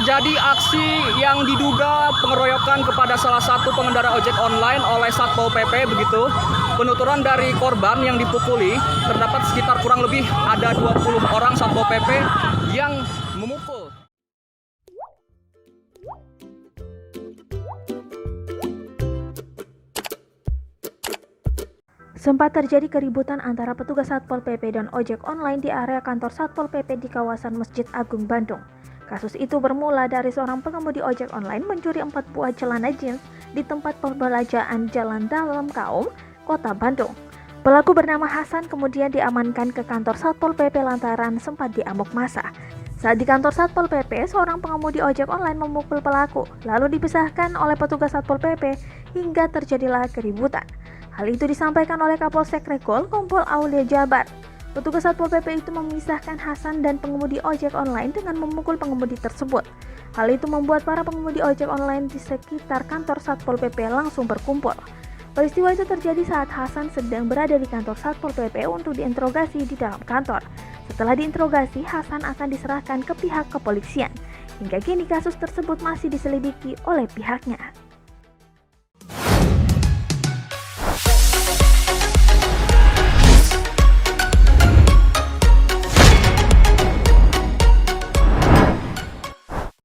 terjadi aksi yang diduga pengeroyokan kepada salah satu pengendara ojek online oleh Satpol PP begitu. Penuturan dari korban yang dipukuli terdapat sekitar kurang lebih ada 20 orang Satpol PP yang memukul. Sempat terjadi keributan antara petugas Satpol PP dan ojek online di area kantor Satpol PP di kawasan Masjid Agung Bandung. Kasus itu bermula dari seorang pengemudi ojek online mencuri 4 buah celana jeans di tempat perbelanjaan Jalan Dalam Kaum, Kota Bandung. Pelaku bernama Hasan kemudian diamankan ke kantor Satpol PP lantaran sempat diamuk massa. Saat di kantor Satpol PP, seorang pengemudi ojek online memukul pelaku, lalu dipisahkan oleh petugas Satpol PP hingga terjadilah keributan. Hal itu disampaikan oleh Kapolsek Regol, Kompol Aulia Jabar. Petugas Satpol PP itu memisahkan Hasan dan pengemudi ojek online dengan memukul pengemudi tersebut. Hal itu membuat para pengemudi ojek online di sekitar kantor Satpol PP langsung berkumpul. Peristiwa itu terjadi saat Hasan sedang berada di kantor Satpol PP untuk diinterogasi di dalam kantor. Setelah diinterogasi, Hasan akan diserahkan ke pihak kepolisian. Hingga kini kasus tersebut masih diselidiki oleh pihaknya.